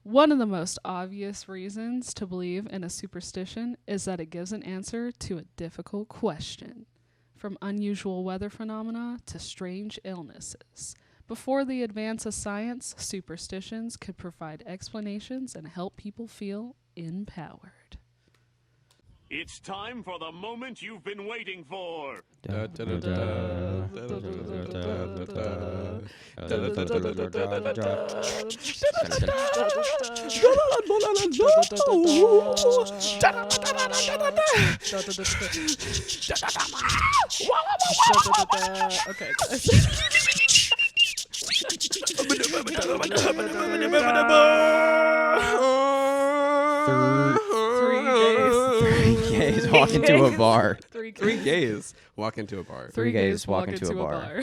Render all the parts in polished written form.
One of the most obvious reasons to believe in a superstition is that it gives an answer to a difficult question, from unusual weather phenomena to strange illnesses. Before the advance of science, superstitions could provide explanations and help people feel empowered. It's time for the moment you've been waiting for. Okay. Three gays walk into a bar. Three gays walk into a bar. Three gays walk into a bar.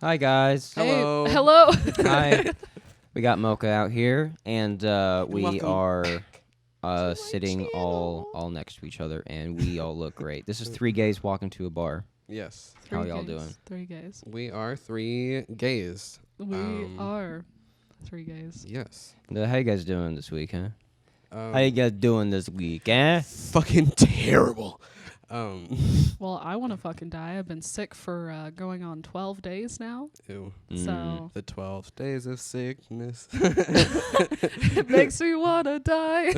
Hi, guys. Hello. Hey, hello. Hi. We got Mocha out here, and we Welcome. are sitting all next to each other, and we all look great. This is three gays walking to a bar. Yes. How y'all doing? Three gays. We are three gays. We are three gays. Yes. How you guys doing this week, huh? How you guys doing this week, Fucking terrible. Well, I want to fucking die. I've been sick for going on 12 days now. Ew. So The 12 days of sickness. it makes me want to die.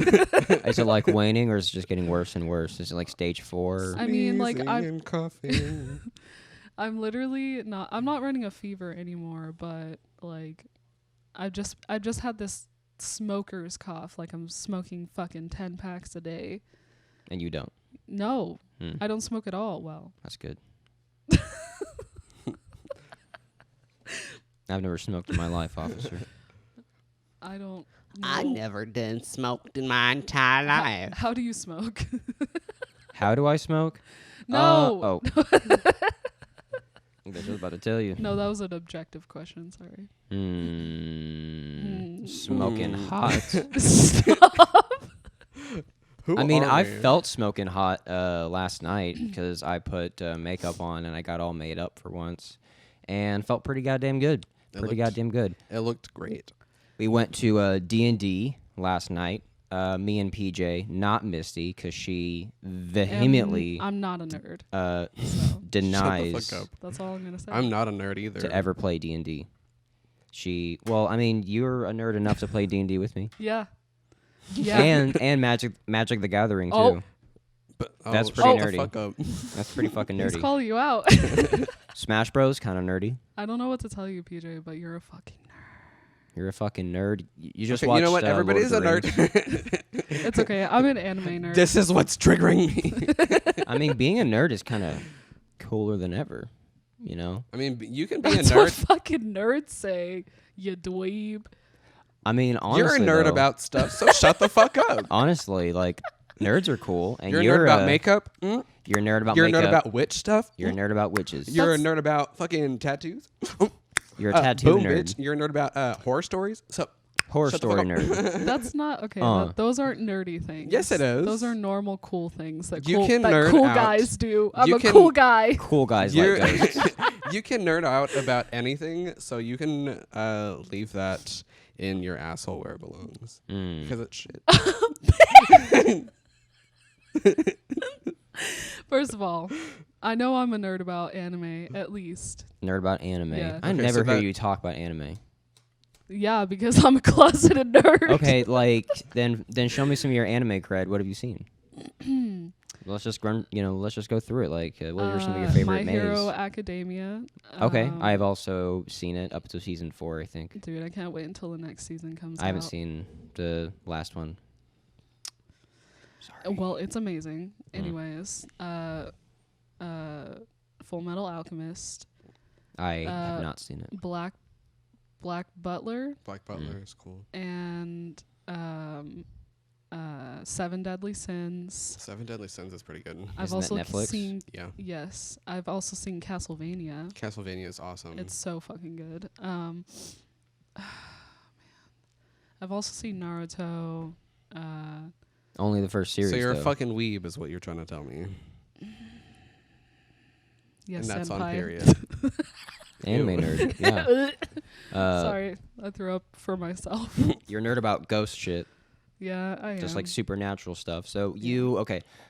Is it like waning, or is it just getting worse and worse? Is it like stage 4? I mean, like, Sneezing and coughing. I'm literally not. I'm not running a fever anymore, but like, I just had this smoker's cough. Like I'm smoking fucking 10 packs a day. And you don't. No, I don't smoke at all. Well, That's good. I've never smoked in my life, officer. I don't. I know. never done smoked in my entire life. How do you smoke? How do I smoke? No. I guess I was about to tell you. No, that was an objective question. Sorry. Smoking hot. Stop. Who I mean, are I we? felt smoking hot last night because I put makeup on and I got all made up for once and felt pretty goddamn good. Pretty goddamn good. It looked great. We went to D&D last night. Me and PJ, not Mysti, because she vehemently I'm not a nerd. so denies Shut the fuck up. That's all I'm gonna say. I'm not a nerd either. to ever play D&D. Well, I mean, you're a nerd enough to play D&D with me. Yeah. Yeah. And Magic the Gathering, too. Oh. But, That's shut pretty the nerdy. fuck up. That's pretty fucking He's nerdy. calling you out. Smash Bros, kind of nerdy. I don't know what to tell you, PJ, but you're a fucking nerd. You're a fucking nerd. You just Okay, watched you know what? Everybody Lord is of a the nerd. Rings. It's okay. I'm an anime nerd. This is what's triggering me. I mean, being a nerd is kind of cooler than ever, you know? I mean, you can be That's a what nerd. fucking nerds say, you dweeb. I mean, honestly, You're a nerd though, about stuff, so shut the fuck up. honestly, like, nerds are cool. And You're a nerd about makeup. You're a nerd about You're a makeup. nerd about witch stuff. You're a nerd about witches. You're a nerd about fucking tattoos. You're a tattoo boom, nerd. bitch. You're a nerd about horror stories. So Horror shut the story fuck up. nerd. That's not okay. Those aren't nerdy things. Yes, it is. Those are normal cool things that You cool, can that nerd cool out. guys do. I'm You a can- cool guy. Cool guys You're- like ghosts. You can nerd out about anything, so you can leave that in your asshole where it belongs. Because it's shit. First of all, I know I'm a nerd about anime, at least. Nerd about anime. Yeah. I Okay, never so hear that- you talk about anime. Yeah, because I'm a closeted nerd. Okay, like then show me some of your anime cred. What have you seen? Let's just let's just go through it. Like, what are some of your favorite My Hero maze? Academia. Okay, I've also seen it up to season 4, I think. Dude, I can't wait until the next season comes out. I haven't seen the last one. Sorry. Well, it's amazing. Anyways, Full Metal Alchemist, I have not seen it. Black Butler, Black Butler is cool. and Seven Deadly Sins. Seven Deadly Sins is pretty good. I've Isn't also that Netflix? seen Yeah. yes, I've also seen Castlevania. Castlevania is awesome. It's so fucking good. Man. I've also seen Naruto. Only the first series. so you're though. a fucking weeb is what you're trying to tell me. Yes, And that's senpai. on period. anime nerd. Yeah. Sorry. I threw up for myself. You're a nerd about ghost shit, Yeah, I am. just like supernatural stuff. So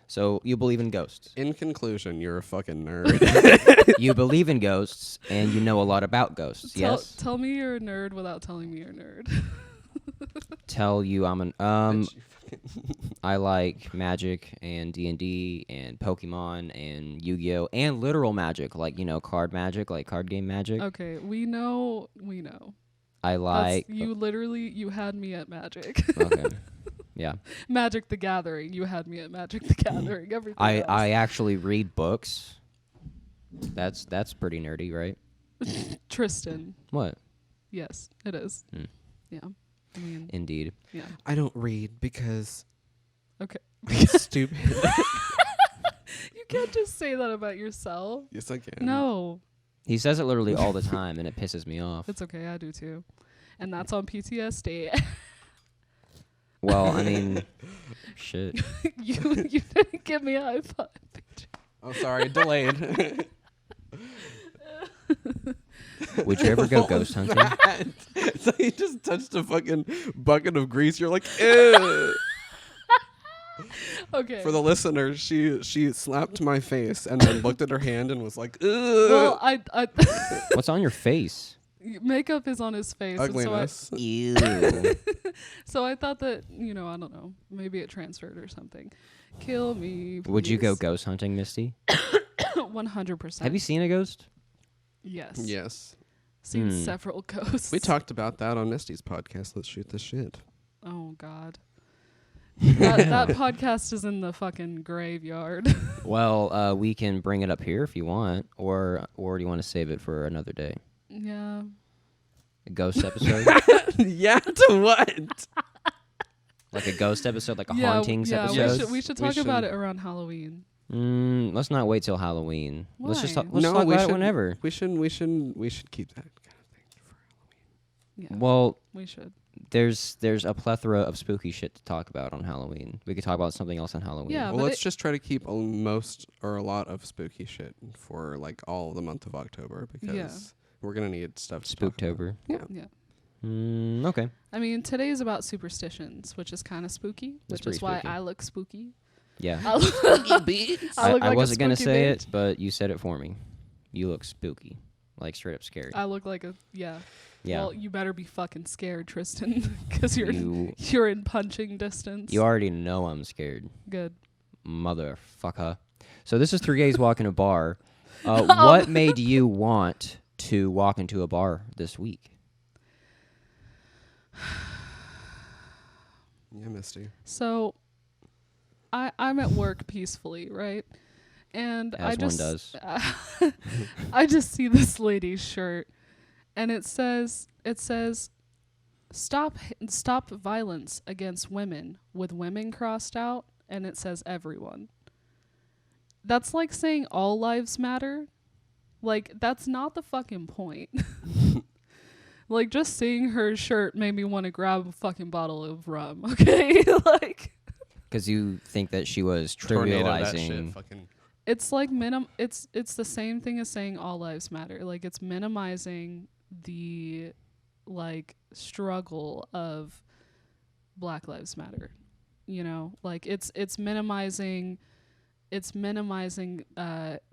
so you believe in ghosts. In conclusion, you're a fucking nerd. You believe in ghosts, and you know a lot about ghosts. Yes. Tell me you're a nerd without telling me you're a nerd. Tell you I'm an Bitch, you I like Magic and D&D and Pokemon and Yu-Gi-Oh and literal magic, like card magic, like card game magic. Okay, we know. I like. You had me at Magic. Okay. Yeah. Magic the Gathering. You had me at Magic the Gathering. Everything else. I actually read books. That's pretty nerdy, right? Tristan. What? Yes, it is. Hmm. Yeah. I mean, Indeed. yeah. I don't read because Okay. I'm stupid. You can't just say that about yourself. Yes, I can. No, He says it literally all the time, and it pisses me off. it's okay. I do too. And that's on PTSD. Well, I mean, shit. you didn't give me a high five. Oh, sorry, delayed. Would you ever go ghost hunting? So you just touched a fucking bucket of grease. You're like, ew. Okay. For the listeners, she slapped my face and then looked at her hand and was like, ugh. Well, I What's on your face? makeup is on his face. and Ugliness. Ew. So I thought that, I don't know, maybe it transferred or something. Kill me. Would you go please. ghost hunting, Misty? 100%. Have you seen a ghost? Yes. Yes. Seen several ghosts. We talked about that on Misty's podcast. Let's shoot this shit. Oh God. that podcast is in the fucking graveyard. Well, we can bring it up here if you want, or do you want to save it for another day? Yeah. A ghost episode, Yeah, to what? like a ghost episode, like a hauntings episode. We should talk about it around Halloween. Let's not wait till Halloween. Let's just Why? talk, let's talk about it whenever. We should keep that kind of thing for Halloween. Yeah. Well, We should. there's a plethora of spooky shit to talk about on Halloween. We could talk about something else on Halloween. Yeah. Well, but let's just try to keep most or a lot of spooky shit for like all the month of October because we're gonna need stuff. To talk about. Spooktober. Yeah. Yeah. Okay. I mean, today is about superstitions, which is kind of spooky, That's which is pretty why spooky. I look spooky. Yeah. I look I like wasn't a gonna spooky say bitch. it, but you said it for me. You look spooky, like straight up scary. I look like a yeah. Yeah. Well, you better be fucking scared, Tristan, because You you're in punching distance. you already know I'm scared, Good. motherfucker. So this is 3 Gays Walking a Bar. What made you want to walk into a bar this week? Yeah, Misty. So, I'm at work peacefully, right? And As I just one does. I just see this lady's shirt, and it says stop violence against women with women crossed out, and it says everyone. That's like saying all lives matter. Like, that's not the fucking point. Like, just seeing her shirt made me want to grab a fucking bottle of rum, okay? Like, Because you think that she was Tornado that shit, trivializing. fucking. it's like it's the same thing as saying all lives matter. Like, it's minimizing the like struggle of Black Lives Matter. Like it's minimizing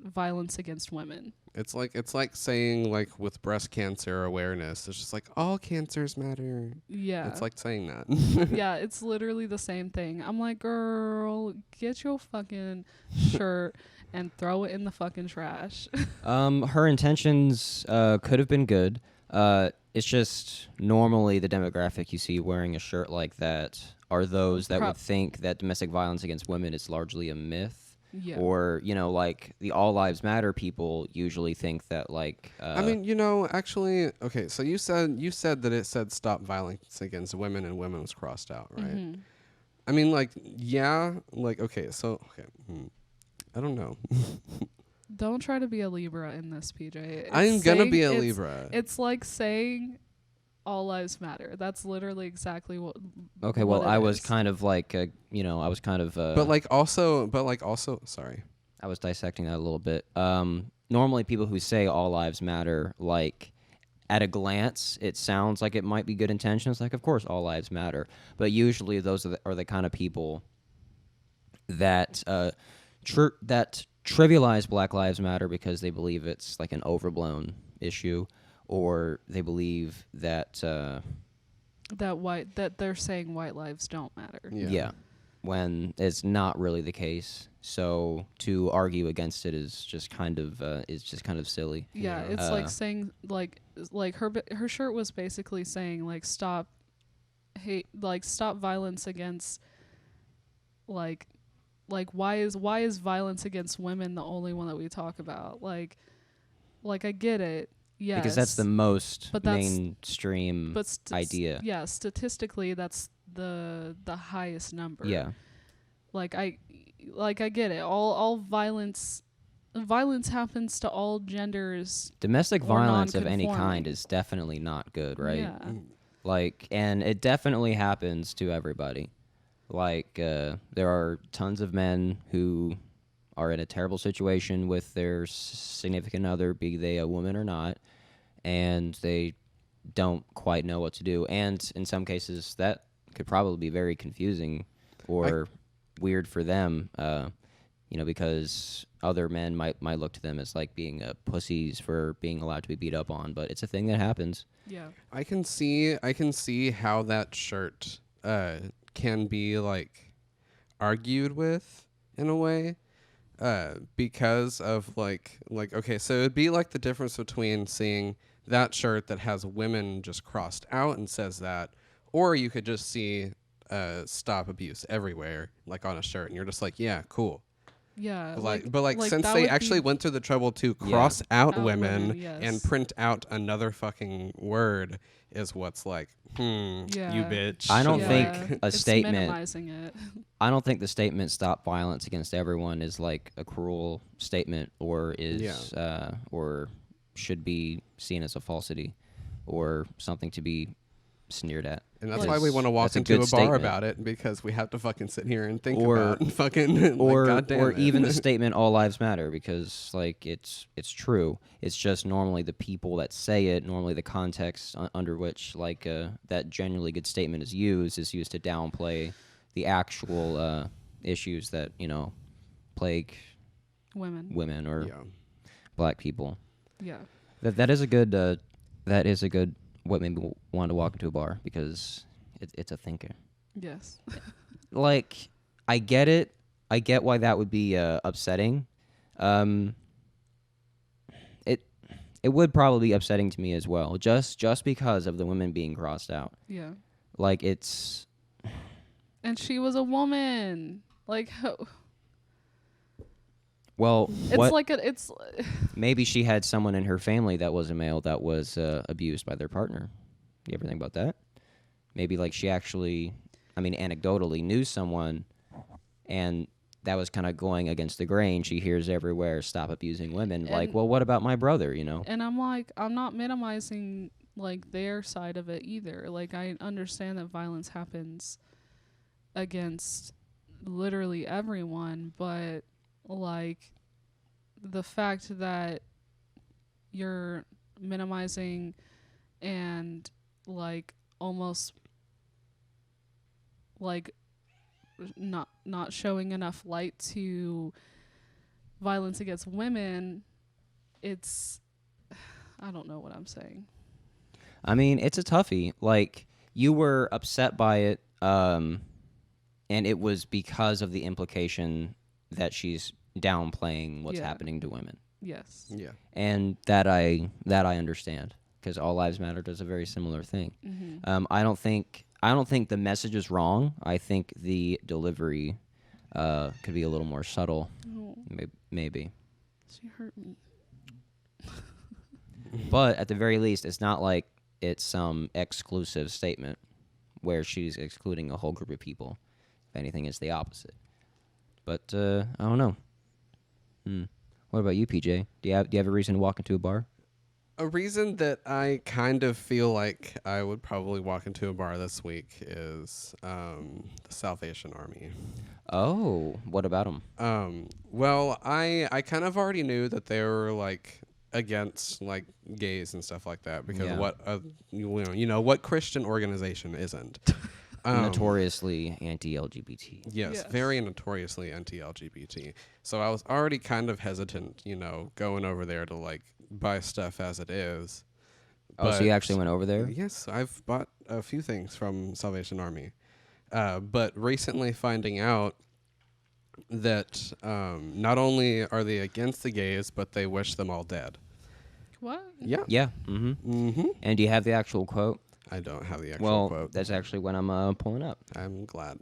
violence against women. It's like saying like with breast cancer awareness. It's just like all cancers matter. Yeah. It's like saying that. Yeah, it's literally the same thing. I'm like, girl, get your fucking shirt and throw it in the fucking trash. Her intentions could have been good. It's just normally the demographic you see wearing a shirt like that are those that would think that domestic violence against women is largely a myth. Yeah. Or, like the All Lives Matter people usually think that like I mean, actually, okay, so you said that it said stop violence against women and women was crossed out, right? Mm-hmm. I mean, like, yeah, like, okay, I don't know. Don't try to be a Libra in this, PJ. I'm gonna be a Libra. It's like saying all lives matter. That's literally exactly what. okay, what well, it I was is. kind of like I was kind of but like also, sorry. I was dissecting that a little bit. Normally people who say all lives matter like at a glance, it sounds like it might be good intentions. Like, of course, all lives matter. But usually those are the kind of people that that trivialize Black Lives Matter because they believe it's like an overblown issue, or they believe that that they're saying white lives don't matter. yeah, when it's not really the case. So to argue against it is just kind of silly. Yeah, it's like saying like her shirt was basically saying like stop violence against like why is violence against women the only one that we talk about? Like I get it. Yes. Because that's the most But that's- mainstream idea. Yeah, statistically that's the highest number. Yeah. Like I get it. All violence happens to all genders. Domestic Or violence of any non-conforming. kind is definitely not good, right? Yeah. Like, and it definitely happens to everybody. Like, there are tons of men who are in a terrible situation with their significant other, be they a woman or not, and they don't quite know what to do. And in some cases, that could probably be very confusing or weird for them, because other men might look to them as like being pussies for being allowed to be beat up on. But it's a thing that happens. Yeah. I can see how that shirt can be like argued with in a way, because of like okay, so it'd be like the difference between seeing that shirt that has women just crossed out and says that, or you could just see stop abuse everywhere like on a shirt and you're just like, yeah, cool. Yeah. But since that they would actually be- went through the trouble to cross out Out women women, yes. and print out another fucking word is what's like, you Yeah. bitch. I don't Yeah, think a it's statement- minimizing it. I don't think the statement "stop violence against everyone" is like a cruel statement, or is or should be seen as a falsity, or something to be sneered at. And that's Like- why we want to walk That's a into a good bar statement. about it, because we have to fucking sit here and think Or- about fucking Or like, goddamn or it. even the statement "all lives matter," because like it's true. It's just normally the people that say it, normally the context under which like that genuinely good statement is used to downplay the actual issues that plague women or Yeah. black people. Yeah. That is a good what made me want to walk into a bar, because it's a thinker. Yes. Like, I get it. I get why that would be upsetting. It would probably be upsetting to me as well, just because of the women being crossed out. Yeah. Like, it's And she was a woman. Like well, it's what like it's maybe she had someone in her family that was a male that was abused by their partner. You ever think about that? Maybe like she actually, anecdotally knew someone, and that was kind of going against the grain. She hears everywhere, "Stop abusing women." Like, And- well, what about my brother? and I'm like, I'm not minimizing like their side of it either. Like I understand that violence happens against literally everyone, but like the fact that you're minimizing and like almost like not showing enough light to violence against women, it's I don't know what I'm saying. It's a toughie. Like, you were upset by it, and it was because of the implication that she's downplaying what's Yeah. happening to women. Yes. Yeah. And that I understand, because All Lives Matter does a very similar thing. Mm-hmm. I don't think the message is wrong. I think the delivery could be a little more subtle, Oh, maybe. she hurt me. But at the very least, it's not like it's some exclusive statement where she's excluding a whole group of people. If anything, it's the opposite. But I don't know. What about you, PJ? Do you have a reason to walk into a bar? A reason that I kind of feel like I would probably walk into a bar this week is the Salvation Army. Oh, what about them? Well, I kind of already knew that they were like against like gays and stuff like that, because Yeah. what Christian organization isn't? Notoriously anti-LGBT. Yes, very notoriously anti-LGBT. So I was already kind of hesitant, going over there to like buy stuff as it is. Oh, so you actually went over there? Yes, I've bought a few things from Salvation Army. But recently finding out that not only are they against the gays, but they wish them all dead. What? Yeah. Yeah. Mm-hmm. And do you have the actual quote? I don't have the actual quote. Well, that's actually what I'm pulling up. I'm glad.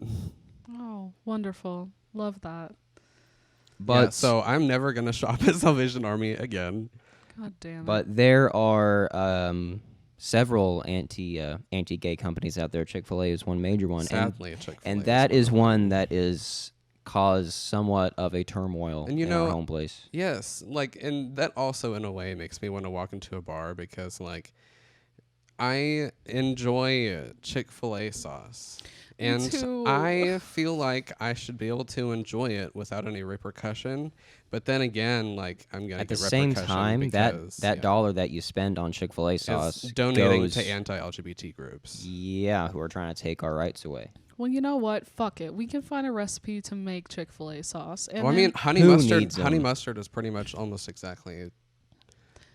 Oh, wonderful. Love that. But yeah, so I'm never going to shop at Salvation Army again. God damn it. But there are several anti-gay companies out there. Chick-fil-A is one major one. Sadly, Chick-fil-A And that is one one that is caused somewhat of a turmoil And in our home place. Yes, and that also in a way makes me want to walk into a bar, because I enjoy Chick-fil-A sauce. And too. I feel like I should be able to enjoy it without any repercussion. But then again, I'm gonna At the get same repercussion time, because, that dollar that you spend on Chick-fil-A sauce is donating goes, to anti-LGBT groups. yeah, who are trying to take our rights away. Well, you know what? Fuck it. We can find a recipe to make Chick-fil-A sauce. And Well, I then mean, honey Who mustard. needs 'em? Honey mustard is pretty much almost exactly.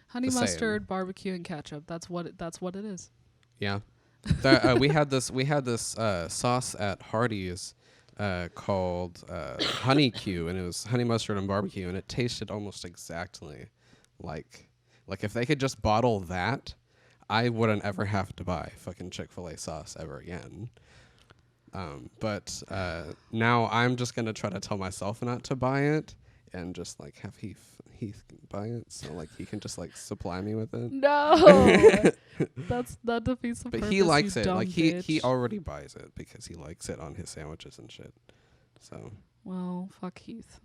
honey the same. mustard, barbecue, and ketchup. That's what it is. Yeah. We had this sauce at Hardee's called Honey Q, and it was honey mustard and barbecue, and it tasted almost exactly like if they could just bottle that, I wouldn't ever have to buy fucking Chick-fil-A sauce ever again. But now I'm just gonna try to tell myself not to buy it, and just have Heath buy it, so he can just supply me with it. No, that defeats the But purpose. he likes you it. dumb He bitch. already buys it because he likes it on his sandwiches and shit. So Well, fuck Heath.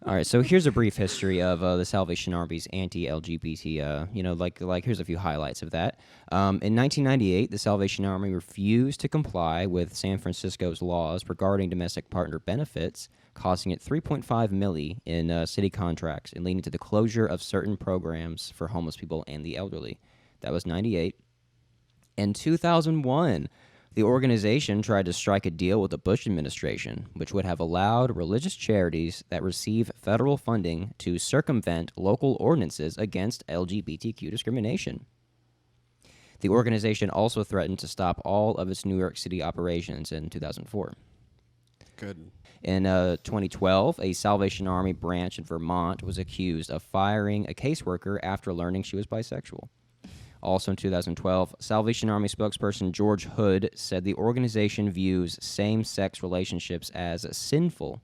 All right, so here's a brief history of the Salvation Army's anti-LGBT. Here's a few highlights of that. In 1998, the Salvation Army refused to comply with San Francisco's laws regarding domestic partner benefits, costing it $3.5 million in city contracts and leading to the closure of certain programs for homeless people and the elderly. That was 98. In 2001, the organization tried to strike a deal with the Bush administration, which would have allowed religious charities that receive federal funding to circumvent local ordinances against LGBTQ discrimination. The organization also threatened to stop all of its New York City operations in 2004. good. In 2012, a Salvation Army branch in Vermont was accused of firing a caseworker after learning she was bisexual. Also in 2012, Salvation Army spokesperson George Hood said the organization views same-sex relationships as sinful.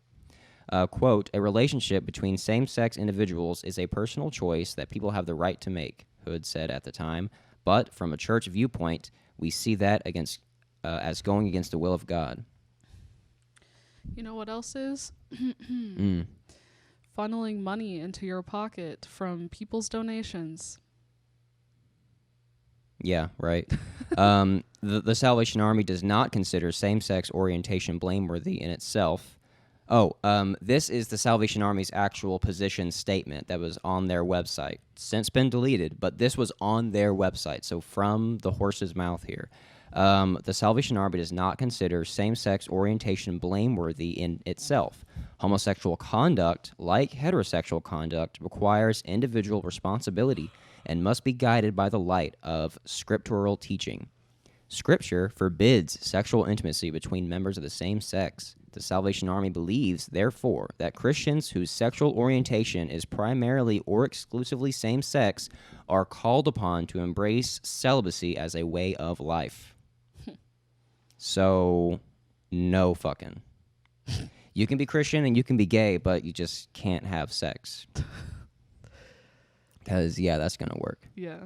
Quote, a relationship between same-sex individuals is a personal choice that people have the right to make, Hood said at the time. But from a church viewpoint, we see that as going against the will of God. You know what else is? Mm. Funneling money into your pocket from people's donations. Yeah, right. The Salvation Army does not consider same-sex orientation blameworthy in itself. This is the Salvation Army's actual position statement that was on their website. Since been deleted, but this was on their website, so from the horse's mouth here. The Salvation Army does not consider same-sex orientation blameworthy in itself. Homosexual conduct, like heterosexual conduct, requires individual responsibility and must be guided by the light of scriptural teaching. Scripture forbids sexual intimacy between members of the same sex. The Salvation Army believes, therefore, that Christians whose sexual orientation is primarily or exclusively same-sex are called upon to embrace celibacy as a way of life. So, no fucking. You can be Christian and you can be gay, but you just can't have sex. Because, yeah, that's going to work. Yeah.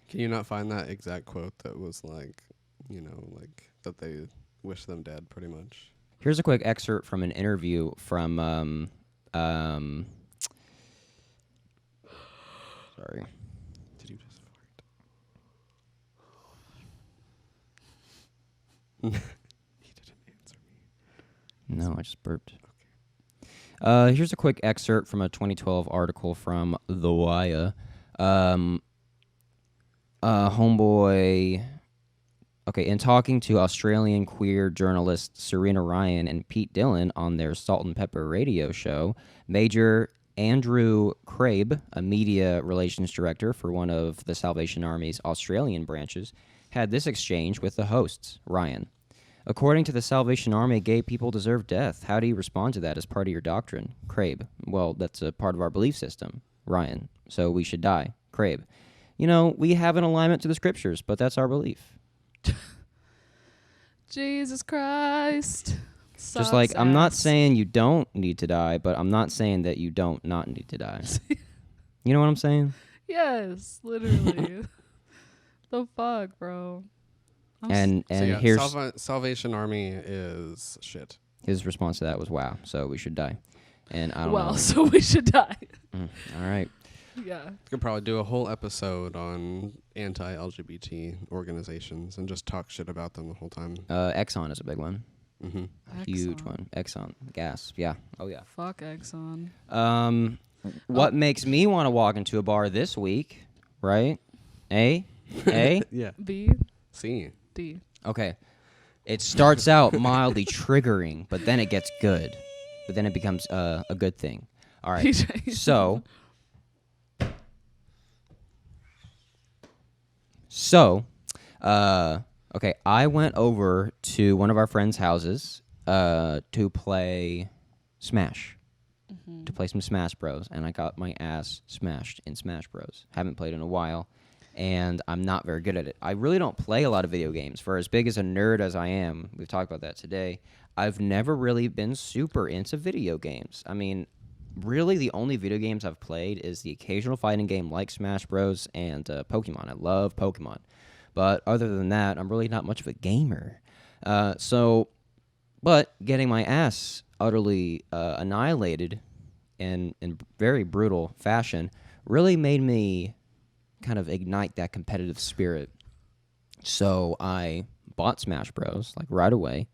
Can you not find that exact quote that was that they wish them dead, pretty much? Here's a quick excerpt from an interview from, sorry. Did you just fart? He didn't answer me. No, I just burped. Here's a quick excerpt from a 2012 article from The Wire. Homeboy. Okay, in talking to Australian queer journalists Serena Ryan and Pete Dillon on their Salt and Pepper radio show, Major Andrew Crabe, a media relations director for one of the Salvation Army's Australian branches, had this exchange with the hosts, Ryan. According to the Salvation Army, gay people deserve death. How do you respond to that as part of your doctrine? Crabe. Well, that's a part of our belief system. Ryan. So we should die. Crabe. You know, we have an alignment to the scriptures, but that's our belief. Jesus Christ. Just like, I'm not saying you don't need to die, but I'm not saying that you don't not need to die. You know what I'm saying? Yes, literally. The fuck, bro. And So yeah, here's Salvation Army is shit. his response to that was, wow, so we should die. And I don't know. Well, so we should die. All right. Yeah. You could probably do a whole episode on anti-LGBT organizations and just talk shit about them the whole time. Exxon is a big one. Mm-hmm. A huge one. Exxon. Gas. Yeah. Oh, yeah. Fuck Exxon. What makes me want to walk into a bar this week, right? A? A? Yeah. B. C. D. Okay. It starts out mildly triggering, but then it gets good. But then it becomes a good thing. All right. PJ. Okay, I went over to one of our friends' houses to play Smash. To play some Smash Bros. And I got my ass smashed in Smash Bros. Haven't played in a while, and I'm not very good at it. I really don't play a lot of video games. For as big as a nerd as I am, we've talked about that today, I've never really been super into video games. I mean, really the only video games I've played is the occasional fighting game like Smash Bros. And Pokemon. I love Pokemon. But other than that, I'm really not much of a gamer. But getting my ass utterly annihilated in very brutal fashion really made me kind of ignite that competitive spirit. So I bought Smash Bros. Like right away,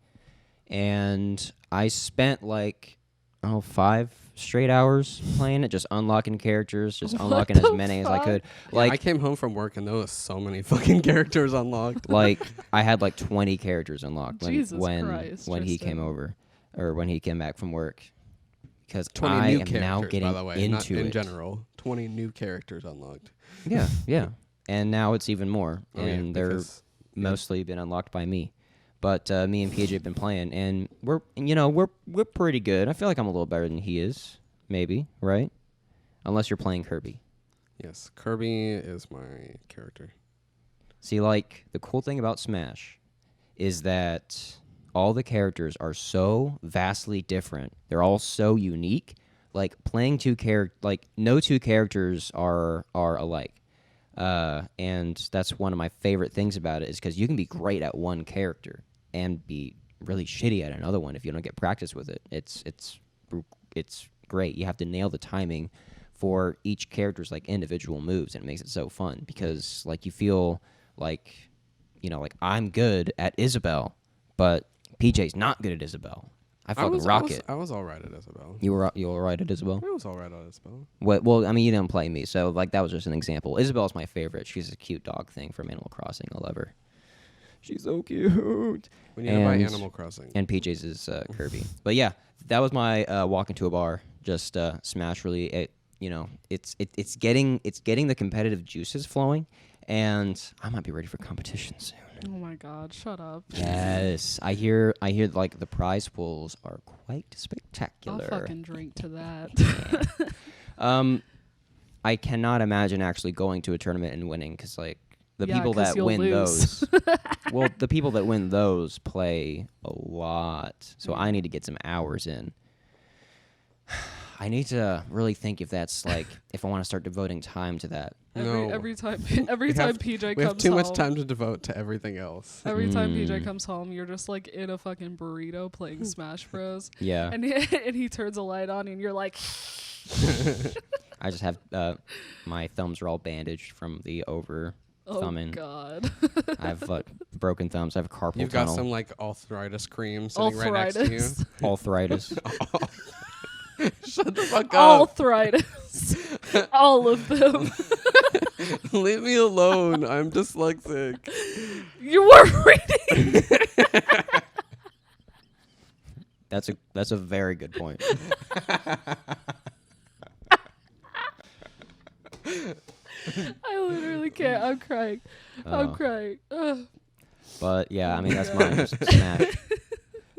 and I spent 5 straight hours playing it, just unlocking characters, just unlocking as many as I could. Like, I came home from work and there was so many fucking characters unlocked. like I had 20 characters unlocked Jesus when Christ, he Tristan. came over, or when he came back from work, because 20 I new am characters, now getting by the way, not into in it. general. 20 new characters unlocked. Yeah, and now it's even more, Oh, yeah, and they're because- mostly been unlocked by me. But me and PJ have been playing, and we're pretty good. I feel like I'm a little better than he is, maybe, right? Unless you're playing Kirby. Yes, Kirby is my character. See, the cool thing about Smash is that all the characters are so vastly different. They're all so unique. Playing no two characters are alike. And that's one of my favorite things about it, is because you can be great at one character and be really shitty at another one if you don't get practice with it. It's great. You have to nail the timing for each character's individual moves, and it makes it so fun because you feel I'm good at Isabelle, but PJ's not good at Isabelle. I fucking rock it. I was all right at Isabelle. You were all right at Isabelle? I was all right at Isabelle. Well, I mean, you didn't play me, so that was just an example. Isabelle's my favorite. She's a cute dog thing from Animal Crossing. I love her. She's so cute. We need to buy Animal Crossing. And PJ's is Kirby. But yeah, that was my walk into a bar. Just Smash really. It's getting the competitive juices flowing, and I might be ready for competition soon. Oh my God! Shut up. Yes, I hear the prize pools are quite I'll spectacular. fucking drink to that. I cannot imagine actually going to a tournament and winning, because the Yeah, people 'cause that you'll win lose. those, well, the people that win those play a lot. So I need to get some hours in. I need to really think if that's if I want to start devoting time to that. Every time PJ We have comes too home, much time to devote to everything else. Every time PJ comes home, you're just in a fucking burrito playing Smash Bros. Yeah. And he turns a light on, and you're like, I just have my thumbs are all bandaged from the over oh thumbing. God. I have broken thumbs. I have carpal You've got tunnel. some arthritis cream sitting right next to you. Arthritis. Shut the fuck up. Arthritis. All of them. Leave me alone. I'm dyslexic. You were reading. That's a very good point. I literally can't. I'm crying. I'm Oh. crying. Ugh. But yeah, I mean that's mine. Just smash.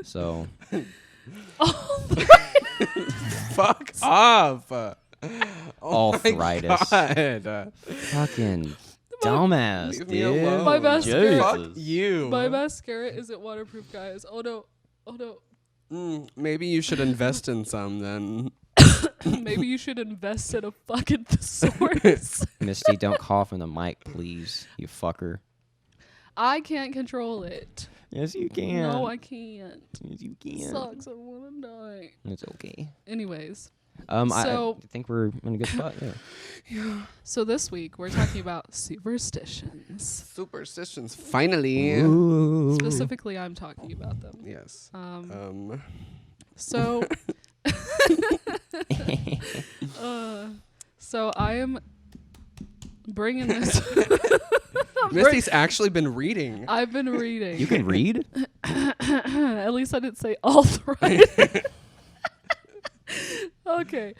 So Fuck off. Oh Arthritis. my God. fucking dumbass, Leave me dude. alone. My mascara. Fuck Jesus. you. My mascara isn't waterproof, guys. Oh no. Oh no. Maybe you should invest in some then. Maybe you should invest in a fucking thesaurus. Misty, don't cough in the mic, please, you fucker. I can't control it. Yes, you can. No, I can't. Yes, you can. Sucks. I want to die. It's okay. Anyways, I So- think we're in a good spot. Yeah. so this week we're talking about superstitions. Superstitions. Finally. Ooh. Specifically, I'm talking about them. Yes. So, so I am bringing this. Misty's actually been reading. I've been reading. You can read? At least I didn't say arthritis. Okay.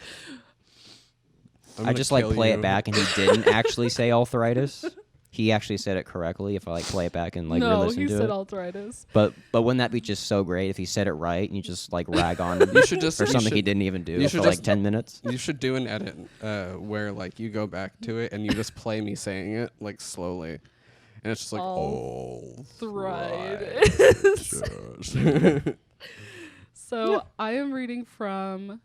I just like play it back, and he didn't actually say arthritis. He actually said it correctly. If I like play it back and like No, re-listen he to said it. arthritis. But wouldn't that be just so great if he said it right and you just like rag on him You should just for you something he should- didn't even do you for should like just- 10 minutes? You should do an edit where like you go back to it and you just play me saying it like slowly, and it's just like Arthritis. So I am reading from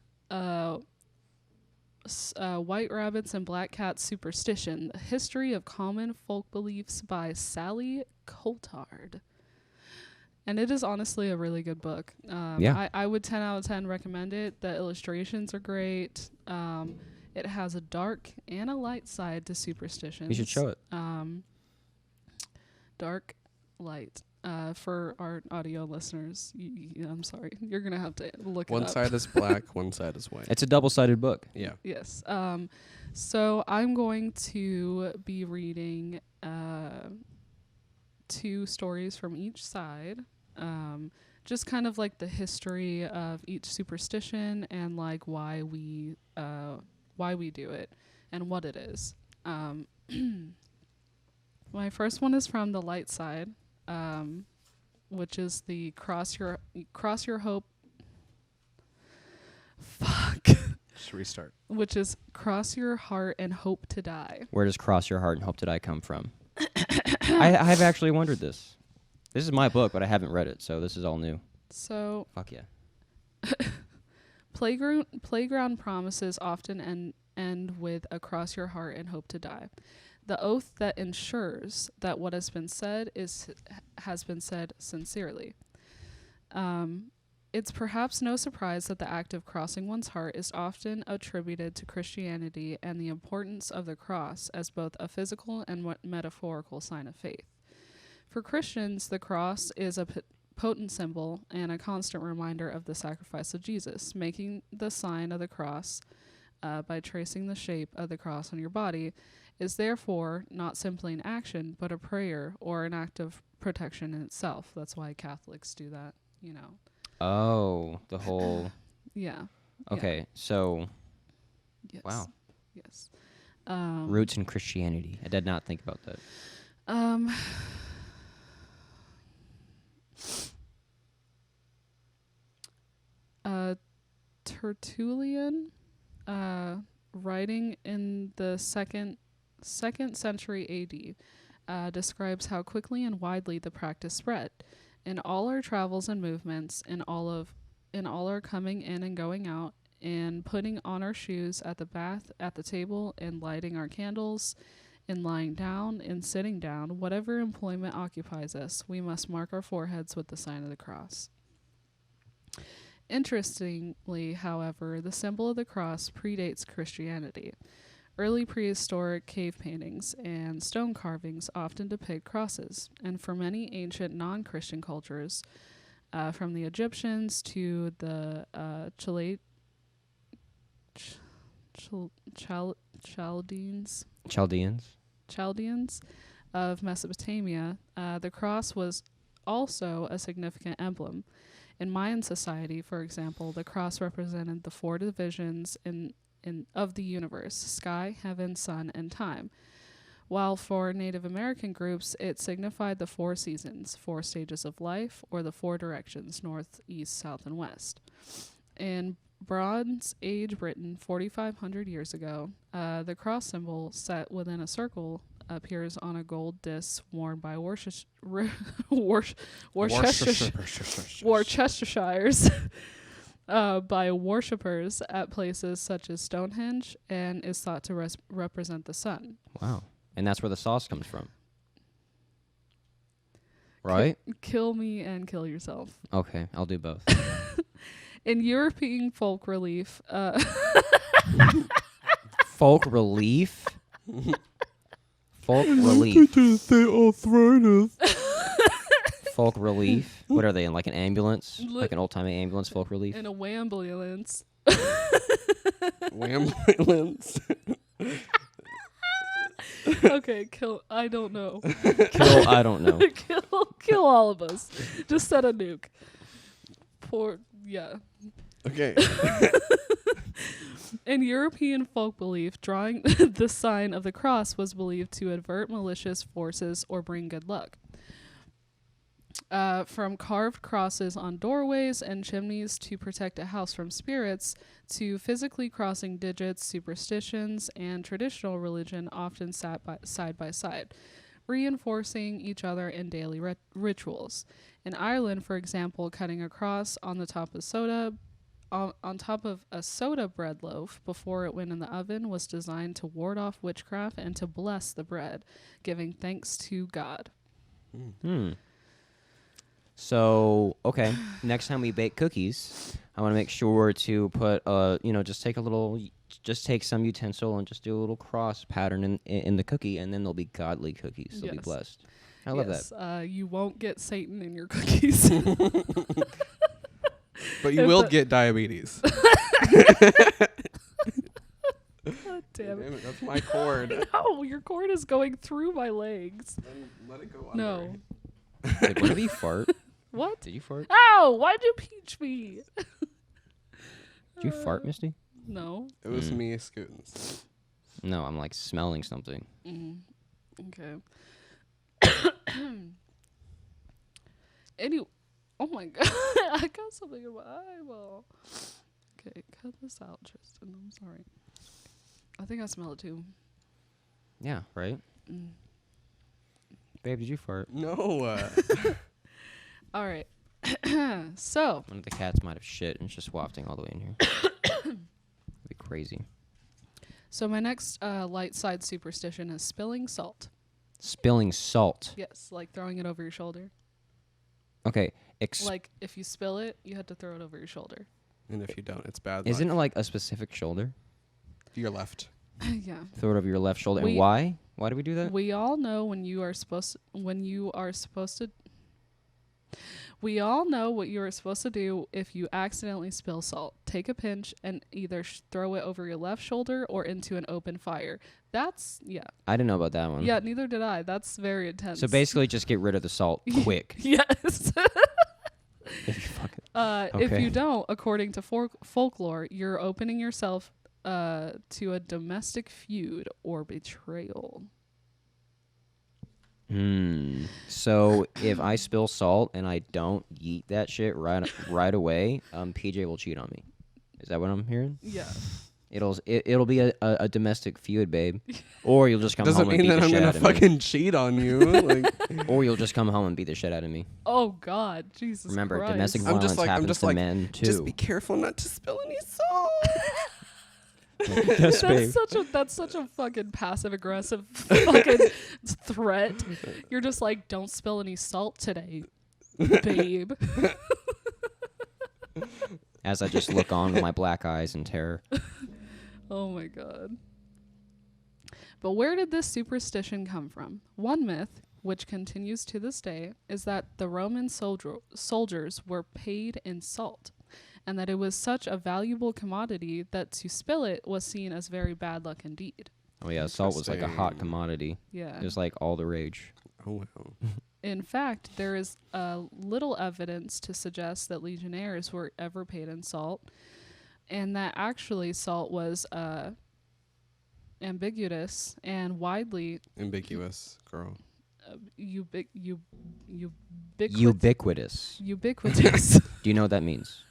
White Rabbits and Black Cats Superstition, The History of Common Folk Beliefs by Sally Coulthard. And it is honestly a really good book. Yeah. I would 10 out of 10 recommend it. The illustrations are great. It has a dark and a light side to superstitions. You should show it. Dark, light. For our audio listeners, I'm sorry. You're going to have to look it one up. side is black, one side is white. It's a double-sided book. Yeah. Yes. So I'm going to be reading 2 stories from each side. Just kind of like the history of each superstition and like why we do it and what it is. My first one is from the light side, which is the cross your hope. Fuck. Just restart. Which is cross your heart and hope to die. Where does cross your heart and hope to die come from? I've actually wondered this. This is my book, but I haven't read it, so this is all new. So Fuck yeah. playground promises often end with a cross your heart and hope to die. The oath that ensures that what has been said has been said sincerely. It's perhaps no surprise that the act of crossing one's heart is often attributed to Christianity and the importance of the cross as both a physical and metaphorical sign of faith. For Christians, the cross is a potent symbol and a constant reminder of the sacrifice of Jesus. Making the sign of the cross by tracing the shape of the cross on your body is therefore not simply an action, but a prayer or an act of protection in itself. That's why Catholics do that, you know. Oh, the whole... Yeah. Okay, so... Yes. Wow. Yes. Roots in Christianity. I did not think about that. Tertullian, writing in the second century AD, describes how quickly and widely the practice spread. In all our travels and movements, in all our coming in and going out, in putting on our shoes at the bath, at the table, in lighting our candles, in lying down, in sitting down, whatever employment occupies us, we must mark our foreheads with the sign of the cross. Interestingly, however, the symbol of the cross predates Christianity. Early prehistoric cave paintings and stone carvings often depict crosses, and for many ancient non-Christian cultures, from the Egyptians to the Chaldeans Chaldeans. of Mesopotamia, the cross was also a significant emblem. In Mayan society, for example, the cross represented the four divisions of the universe: sky, heaven, sun, and time. While for Native American groups, it signified the four seasons, four stages of life, or the four directions, north, east, south, and west. In Bronze Age Britain, 4,500 years ago, the cross symbol set within a circle appears on a gold disc worn by Worcestershires by worshippers at places such as Stonehenge, and is thought to represent the sun. Wow. And that's where the sauce comes from. Right? Kill me and kill yourself. Okay, I'll do both. In European folk relief, Folk relief? Folk relief. Folk relief? What are they in, like an ambulance? Like an old-timey ambulance, folk relief? in a wambulance, Wambulance. okay, I don't know. Kill, I don't know. kill all of us. Just set a nuke. Yeah. Okay. In European folk belief, drawing the sign of the cross was believed to avert malicious forces or bring good luck. From carved crosses on doorways and chimneys to protect a house from spirits, to physically crossing digits, superstitions, and traditional religion often sat side by side, reinforcing each other in daily rituals. In Ireland, for example, cutting a cross on the top of on top of a soda bread loaf before it went in the oven was designed to ward off witchcraft and to bless the bread, giving thanks to God. So, next time we bake cookies, I want to make sure to put, just take some utensil and just do a little cross pattern in the cookie, and then they'll be godly cookies. They'll be Yes. blessed. I love that. You won't get Satan in your cookies. But you will get diabetes. God damn it. That's my cord. No, your cord is going through my legs. Then let it go No. Wait, when did he fart? What? Did you fart? Ow! Why'd you peach me? Did you fart, Misty? No. It was me scooting. No, I'm like smelling something. Okay. Oh my god, I got something in my eyeball. Okay, cut this out, Tristan. I'm sorry. I think I smell it too. Yeah, right? Babe, did you fart? No. All right. So. One of the cats might have shit and it's just wafting all the way in here. It'd be crazy. So my next light side superstition is spilling salt. Spilling salt. Yes, like throwing it over your shoulder. Okay. Like if you spill it, you have to throw it over your shoulder. And if you don't, it's bad. Isn't it luck. like a specific shoulder? Your left? Yeah. Throw it over your left shoulder. And why? Why do we do that? We all know We all know what you are supposed to do if you accidentally spill salt. Take a pinch and either throw it over your left shoulder or into an open fire. That's, yeah. I didn't know about that one. Yeah, neither did I. That's very intense. So basically just get rid of the salt quick. Yes. If Okay. you don't, according to folklore, you're opening yourself to a domestic feud or betrayal. So if I spill salt and I don't yeet that shit right away, PJ will cheat on me. Is that what I'm hearing? Yeah. It'll be a domestic feud, babe. Or you'll just come Doesn't home and mean beat that the I'm shit gonna out of me. fucking cheat on you. Like, Or you'll just come home and beat the shit out of me. Oh God, Jesus Remember, Christ. domestic violence happens to men too. just be careful not to spill any salt. Yes, babe. That's such a fucking passive aggressive fucking threat. You're just like, don't spill any salt today, babe. As I just look on with my black eyes in terror. Oh my God. But where did this superstition come from? One myth, which continues to this day, is that the Roman soldiers were paid in salt. and that it was such a valuable commodity that to spill it was seen as very bad luck indeed. Oh yeah, salt was like a hot Interesting. commodity. Yeah. It was like all the rage. Oh wow. In fact, there is little evidence to suggest that legionnaires were ever paid in salt, and that actually salt was ambiguous and widely Ambiguous, girl. ubiquitous. Ubiquitous. Ubiquitous. Do you know what that means?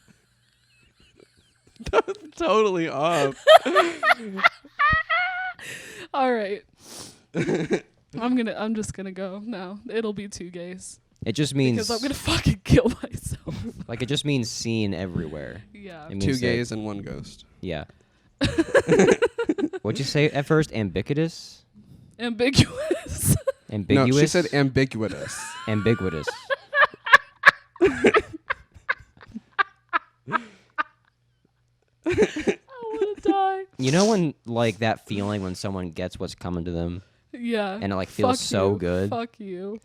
Totally off. All right. I'm just gonna go now. It'll be 2 gays. It just means Because I'm gonna fucking kill myself. like it just means seen everywhere. Yeah. It means 2 that- gays and 1 ghost. Yeah. What'd you say at first? Ambiguous? Ambiguous. Ambiguous? No, she said ambiguous. ambiguous. I wanna die. You know when like that feeling when someone gets what's coming to them Yeah. and it like feels Fuck so you. good? Fuck you.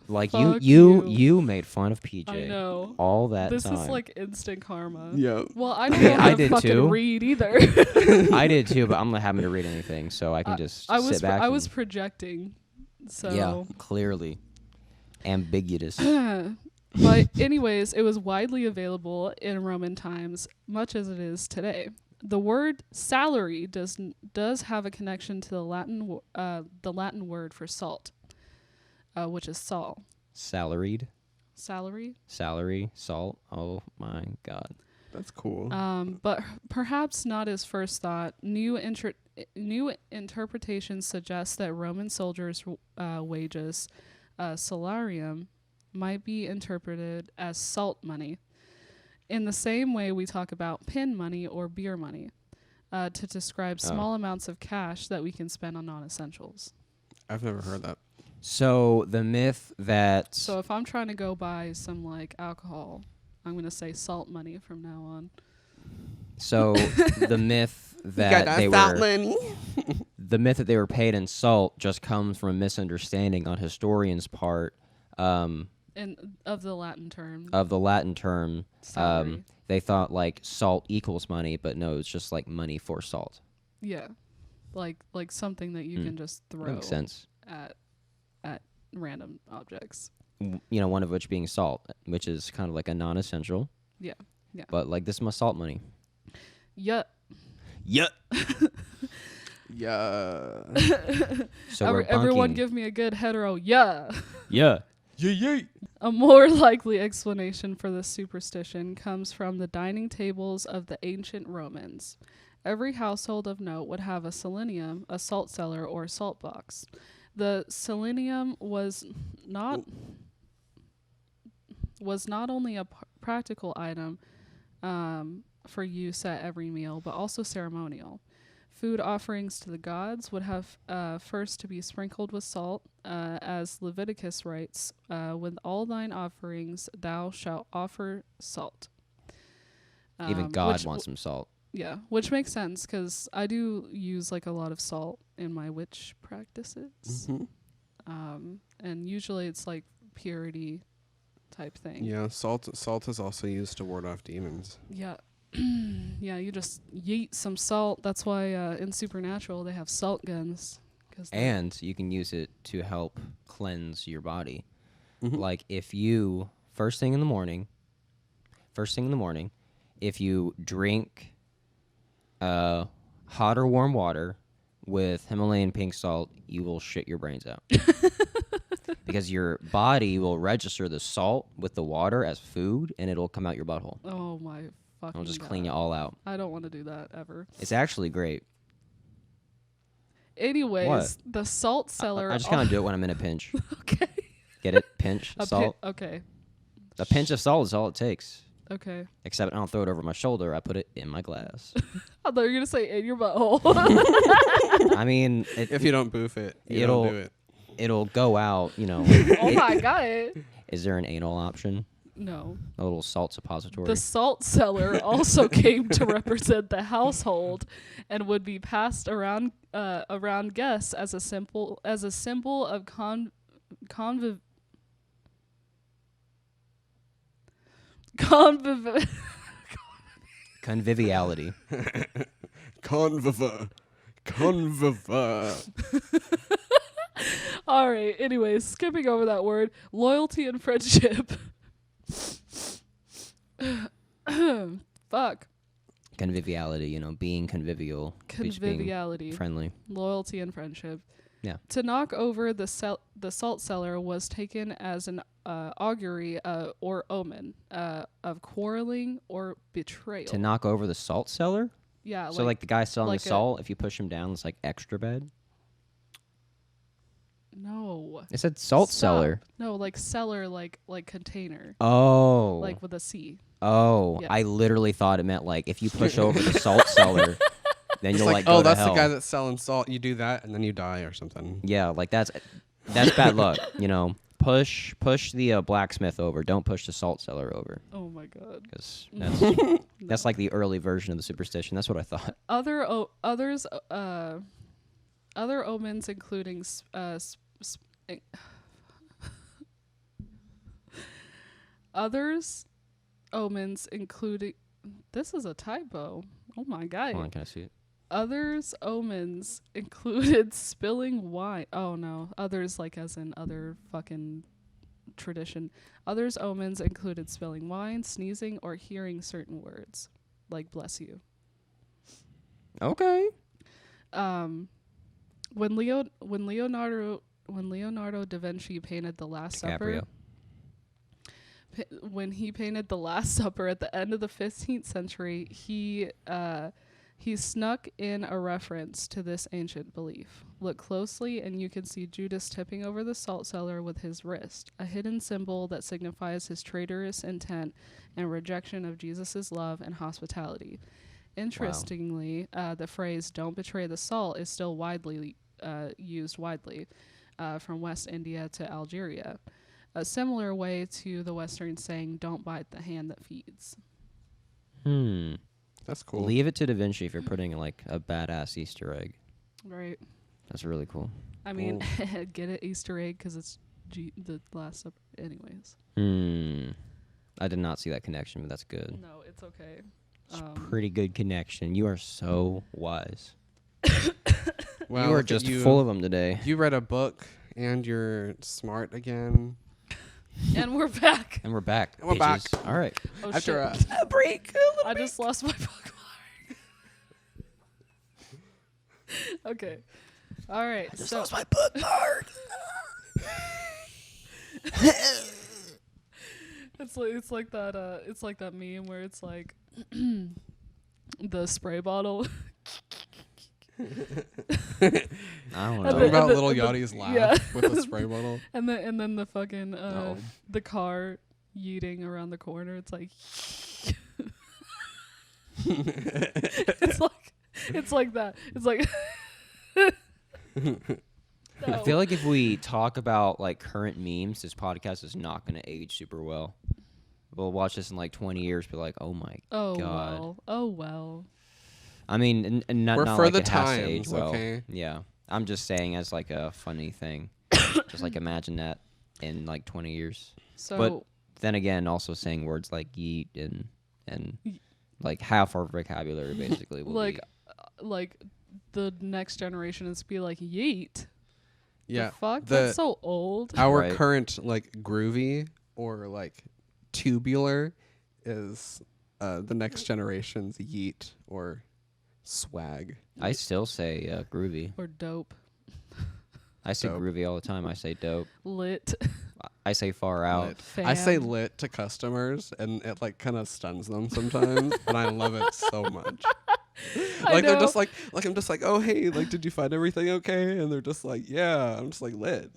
Like Fuck you you. made fun of PJ I know. all that This time. is like instant karma. Yeah. Well, I don't Okay, know how I to did fucking too. read either. I did too, but I'm not having to read anything, so I can just I was sit back. I was and- projecting. So yeah, clearly ambiguous. But anyways, it was widely available in Roman times, much as it is today. The word salary does have a connection to the Latin word for salt, which is sol. Salaried, Salary. salary, salt. Oh my god. That's cool. But perhaps not as first thought. New interpretations suggest that Roman soldiers' wages, salarium, might be interpreted as salt money, in the same way we talk about pin money or beer money, to describe small amounts of cash that we can spend on non-essentials. I've never heard that. So the myth that So if I'm trying to go buy some like alcohol, I'm gonna say salt money from now on. so the myth that they were money. the myth that they were paid in salt just comes from a misunderstanding on historians' part And of the Latin term, of the Latin term. salary. They thought like salt equals money, but no, it's just like money for salt. Yeah, like something that you can just That throw makes sense. at random objects. You know, one of which being salt, which is kind of like a non-essential. Yeah, yeah. But like this is my salt money. Yeah. Yeah. Yeah. So we're Everyone bunking. give me a good hetero yeah. Yeah. A more likely explanation for this superstition comes from the dining tables of the ancient Romans. Every household of note would have a selenium, a salt cellar, or salt box. The selenium was not only a practical item for use at every meal, but also ceremonial. Food offerings to the gods would have first to be sprinkled with salt, as Leviticus writes, with all thine offerings thou shalt offer salt. Even God which wants some salt. Yeah, which makes sense because I do use like a lot of salt in my witch practices. Mhm. And usually it's like purity type thing. Yeah, salt is also used to ward off demons. Yeah. Yeah, you just yeet some salt. That's why in Supernatural they have salt guns. And you can use it to help cleanse your body. Mhm. Like if you first thing in the morning, if you drink hot or warm water with Himalayan pink salt, you will shit your brains out. Because your body will register the salt with the water as food, and it'll come out your butthole. Oh my fucking It'll just God. clean you all out. I don't want to do that ever. It's actually great. Anyways, the salt cellar. I just kind of do it when I'm in a pinch. Okay. Get it? Pinch salt. Okay. A pinch of salt is all it takes. Okay. Except I don't throw it over my shoulder. I put it in my glass. I thought you were gonna say in your butthole. I mean, If you don't boof it, you it'll- don't do it. it'll go out, you know. Oh my God. Is there an anal option? No. A little salt suppository? The salt cellar also came to represent the household and would be passed around guests as a symbol of Conviviality. Conviva. All right. Anyways, skipping over that word, loyalty and friendship. Fuck. Conviviality, being convivial. just being Conviviality, friendly. loyalty, and friendship. Yeah. To knock over the salt cellar was taken as an augury or omen of quarreling or betrayal. To knock over the salt cellar? Yeah. So like the guy selling like the salt, if you push him down, it's like extra bad? No. It said salt Stop. cellar. No, like cellar, like container. Oh. Like with a C. Oh. Yeah. I literally thought it meant like if you push over the salt cellar, then It's you'll like, go oh, to that's hell. the guy that's selling salt. You do that, and then you die or something. Yeah, like that's bad luck, Push the blacksmith over. Don't push the salt cellar over. Oh my god. Because that's like the early version of the superstition. That's what I thought. Other omens including others omens including this is a typo. Oh my god. Hold on, can I see it? Others omens included spilling wine. Oh no, others like as in other fucking tradition. Others omens included spilling wine, sneezing, or hearing certain words, like bless you. Okay. When Leonardo da Vinci painted the Last Supper, when he painted the Last Supper at the end of the 15th century, he snuck in a reference to this ancient belief. Look closely and you can see Judas tipping over the salt cellar with his wrist, a hidden symbol that signifies his traitorous intent and rejection of Jesus' love and hospitality. Interestingly, the phrase "don't betray the salt" is still used widely from West India to Algeria, a similar way to the Western saying "don't bite the hand that feeds." That's cool. Leave it to Da Vinci if you're putting like a badass Easter egg. Right. That's really cool. I mean, get it Easter egg because it's the Last Supper. Anyways. I did not see that connection, but that's good. No, it's okay. It's pretty good connection. You are so wise. Well, you are look at just you. full of them today. You read a book and you're smart again. And we're back. And we're back. And we're back. bitches. All right. Oh, After shit. a break. I just lost my bookmark. Okay. All right. I just so lost my bookmark. it's like that meme where it's like the spray bottle. I don't And know. Talking about the- Little the- Yachty's laugh yeah. with a spray bottle. and then the fucking Uh-oh. the car yeeting around the corner. It's like it's like that. It's like I feel like if we talk about like current memes, this podcast is not going to age super well. We'll watch this in like 20 years, be like, oh my god. well. Oh well. I mean, and not, We're not for like the it has to age times, well. okay? Yeah, I'm just saying as like a funny thing. Just like imagine that in like 20 years. So But then again, also saying words like yeet and like half our vocabulary basically will like be. like the next generation is be like yeet. Yeah. The fuck? That's so old. Our Right. current like groovy or like tubular is the next generation's yeet or swag. I still say groovy. Or dope. I say Dope. groovy all the time. I say dope. Lit. I say far out. Lit. I say Fam. lit to customers and it like kind of stuns them sometimes, but I love it so much. Like they're just like I'm just like, oh hey, like did you find everything okay? And they're just like, yeah. I'm just like lit.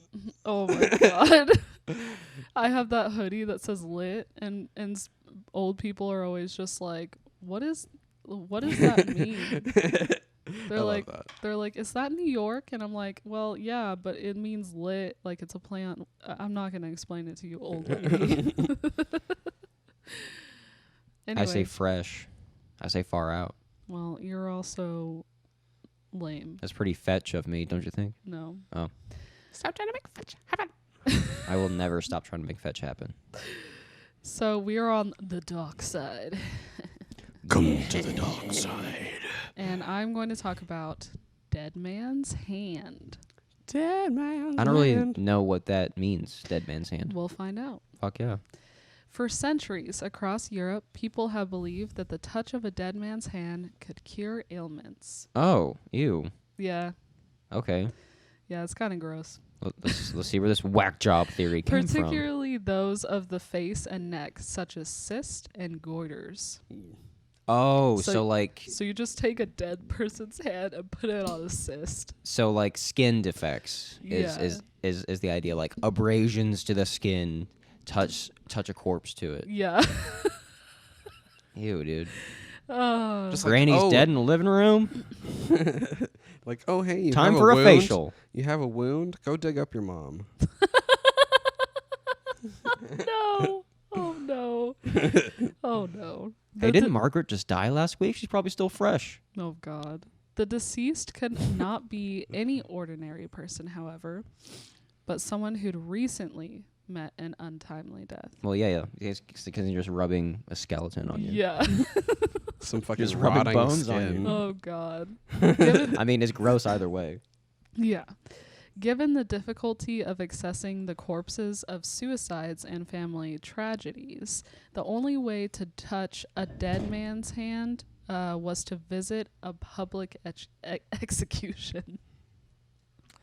Oh my god. I have that hoodie that says lit and old people are always just like, what does that mean? I love They're like, is that New York? And I'm like, well, yeah, but it means lit, like it's a plant. I'm not gonna explain it to you, old lady. Anyway, I say fresh. I say far out. well, you're also lame. That's pretty fetch of me, don't you think? No. Oh. Stop trying to make fetch happen. I will never stop trying to make fetch happen. So we are on the dark side. Come to the dark side. And I'm going to talk about Dead Man's Hand. Dead man's I don't really hand. know what that means, dead man's hand. We'll find out. Fuck yeah. For centuries across Europe, people have believed that the touch of a dead man's hand could cure ailments. Oh, ew. Yeah. Okay. Yeah, it's kind of gross. Let's see where this whack job theory came from. Particularly those of the face and neck, such as cysts and goiters. Oh, So- so like So you just take a dead person's hand and put it on a cyst. skin defects Yeah. is the idea, like abrasions to the skin, touch a corpse to it. Yeah. Ew, dude. Oh. Just like, Granny's oh, dead in the living room. Like, oh, hey, you Time have for a wound? facial. You have a wound? Go dig up your mom. No. Oh no. Oh no. Hey, didn't Margaret just die last week? She's probably still fresh. Oh God. The deceased could not be any ordinary person, however, but someone who'd recently met an untimely death. Well, yeah. Because you're just rubbing a skeleton on you. Yeah. Some fucking Just rubbing rotting bones on skin. you. Oh God. Given, I mean, it's gross either way. yeah. Given the difficulty of accessing the corpses of suicides and family tragedies, the only way to touch a dead man's hand was to visit a public execution.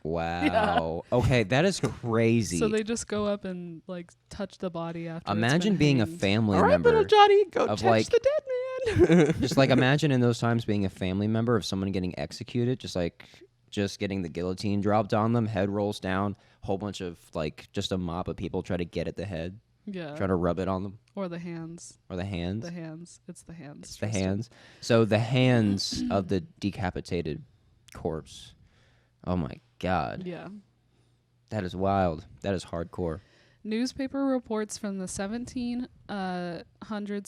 Wow. Okay, that is crazy. So they just go up and like touch the body after. it's Imagine been being a hanged. family All right, member. little Johnny, go of, touch like- the dead man. Just like imagine in those times being a family member of someone getting executed, just getting the guillotine dropped on them, head rolls down, whole bunch of like just a mob of people try to get at the head, Yeah. try to rub it on them Or the hands. or the hands. The hands. It's the hands. It's the Tristan. hands. So the hands of the decapitated corpse. Oh my god. Yeah. That is wild. That is hardcore. Newspaper reports from the 1700s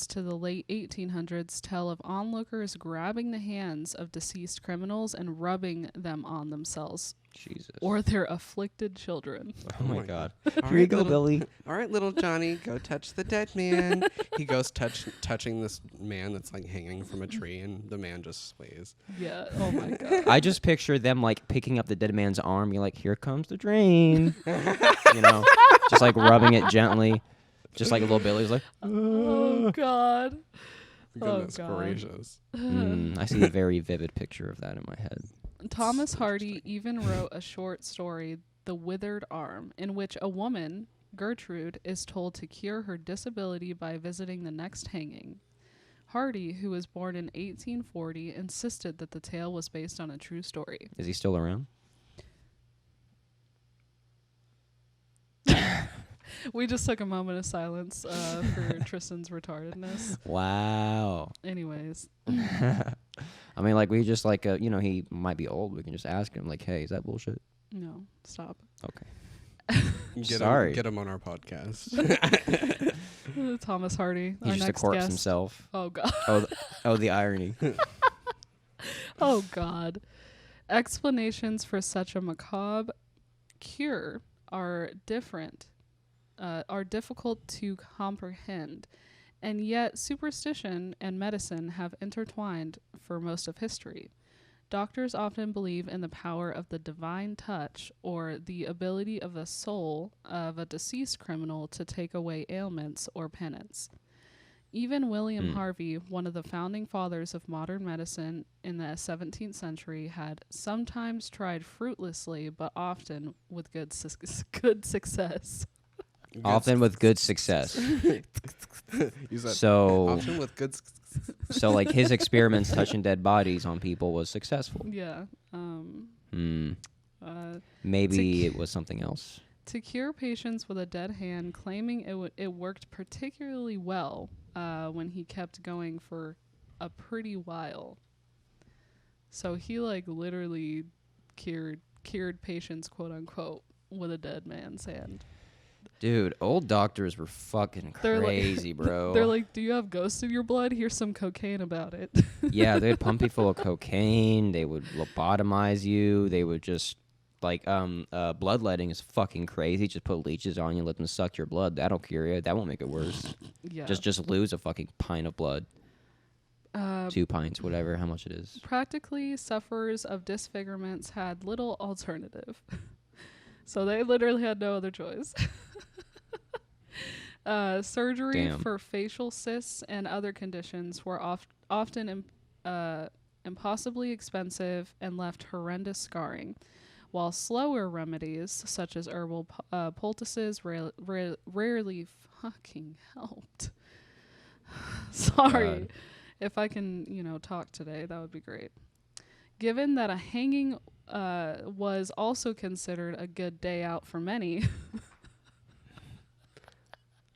to the late 1800s tell of onlookers grabbing the hands of deceased criminals and rubbing them on themselves Jesus. or their afflicted children. Oh my god. All Here you right, go, little- Billy. All right, little Johnny, go touch the dead man. He goes touching this man that's like hanging from a tree, and the man just sways. Yeah. Oh my God. I just picture them like picking up the dead man's arm. You're like, here comes the drain. You know, just like rubbing it gently. Just like a little Billy's like, Oh God. Goodness God. gracious. I see a very vivid picture of that in my head. Thomas Hardy even wrote a short story, The Withered Arm, in which a woman, Gertrude, is told to cure her disability by visiting the next hanging. Hardy, who was born in 1840, insisted that the tale was based on a true story. Is he still around? We just took a moment of silence for Tristan's retardedness. Wow. Anyways, I mean, like, we just, like, he might be old. We can just ask him, like, hey, is that bullshit? no, stop. Okay. Sorry. Get him on our podcast. Thomas Hardy, He's our just a next corpse guest. himself. Oh God. Oh, the irony. Oh God. Explanations for such a macabre cure are difficult to comprehend, and yet superstition and medicine have intertwined for most of history. Doctors often believe in the power of the divine touch or the ability of the soul of a deceased criminal to take away ailments or penance. Even William Harvey, one of the founding fathers of modern medicine in the 17th century, had sometimes tried fruitlessly, but often with good success. Often with good success. Use that So, option with good. so like his experiments touching dead bodies on people was successful. Yeah. Maybe it was something else. To cure patients with a dead hand, claiming it worked particularly well when he kept going for a pretty while. So he like literally cured patients, quote unquote, with a dead man's hand. Dude, old doctors were fucking They're like- crazy, bro. They're like, "Do you have ghosts in your blood? Here's some cocaine about it." Yeah, they'd pump you full of cocaine. They would lobotomize you. They would just bloodletting is fucking crazy. Just put leeches on you, let them suck your blood. That'll cure you. That won't make it worse. Yeah. Just lose a fucking pint of blood. 2 pints, whatever, how much it is. Practically, sufferers of disfigurements had little alternative. So they literally had no other choice. Surgery Damn. for facial cysts and other conditions were often impossibly expensive and left horrendous scarring, while slower remedies, such as herbal poultices, rarely fucking helped. Sorry. God. If I can, talk today, that would be great. Given that a hanging was also considered a good day out for many.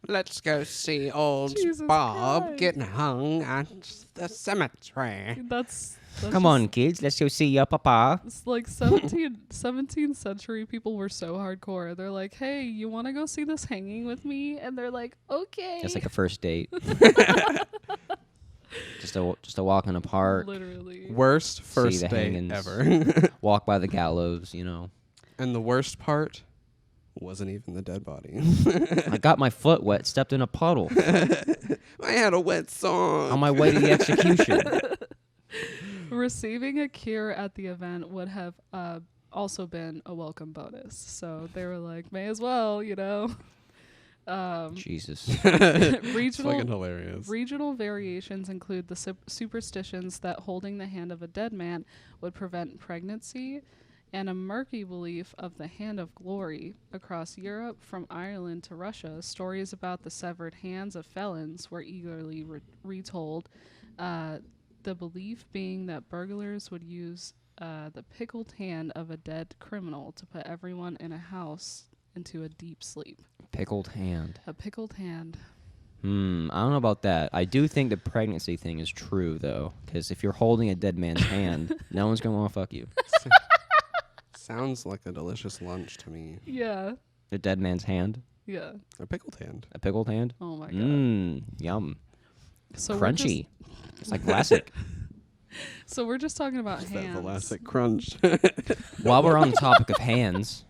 Let's go see old Jesus Bob Christ. getting hung at the cemetery. That's Come on, kids, let's go see your papa. It's like 17th century people were so hardcore. They're like, hey, you want to go see this hanging with me? And they're like, okay. That's like a first date. just a walk in a park, Literally. Worst first the date hangings. ever. walk by the gallows, And the worst part wasn't even the dead body. I got my foot wet, stepped in a puddle I had a wet song. on my way to the execution. Receiving a cure at the event would have also been a welcome bonus. So they were like, may as well, Jesus. It's fucking hilarious. Regional variations include the superstitions that holding the hand of a dead man would prevent pregnancy, and a murky belief of the hand of glory. Across Europe, from Ireland to Russia, stories about the severed hands of felons were eagerly retold, the belief being that burglars would use the pickled hand of a dead criminal to put everyone in a house into a deep sleep. Pickled hand. A pickled hand. I don't know about that. I do think the pregnancy thing is true, though, because if you're holding a dead man's hand, no one's going to want to fuck you. Sounds like a delicious lunch to me. Yeah. A dead man's hand? Yeah. A pickled hand. A pickled hand? Oh my god. Yum. So Crunchy. It's like classic. So we're just talking about That hands. Velasic crunch. While we're on the topic of hands,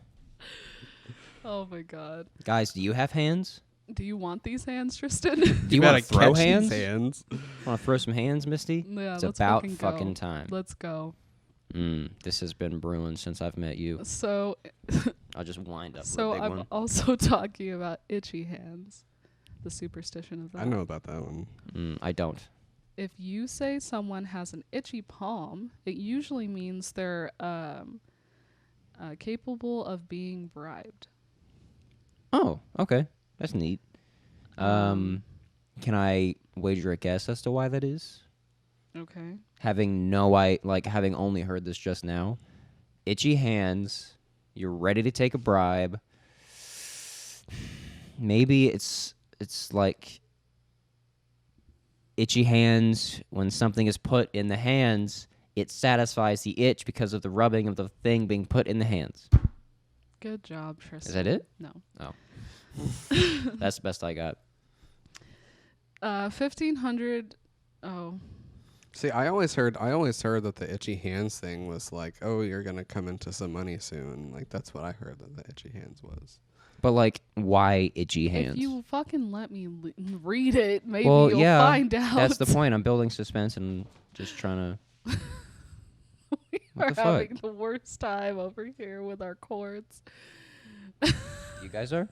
Oh my god. guys, do you have hands? Do you want these hands, Tristan? Do you want to throw catch hands? these hands. Want to throw some hands, Misty? Yeah, It's let's about fucking go. time. Let's go. This has been brewing since I've met you. So I'll just wind up so with a big I'm one. also talking about itchy hands. The superstition of that. I know about that one. I don't. If you say someone has an itchy palm, it usually means they're capable of being bribed. Oh, okay. That's neat. Can I wager a guess as to why that is? Okay. Having having only heard this just now. Itchy hands, you're ready to take a bribe. Maybe it's like itchy hands, when something is put in the hands, it satisfies the itch because of the rubbing of the thing being put in the hands. Good job, Tristan. Is that it? No. Oh. That's the best I got. 1500. Oh. See, I always heard that the itchy hands thing was like, oh, you're gonna come into some money soon. Like that's what I heard that the itchy hands was. But why itchy hands? If you fucking let me read it, maybe well, you'll yeah, find out. that's the point. I'm building suspense and just trying to. We What are the fuck? having the worst time over here with our chords. You guys are?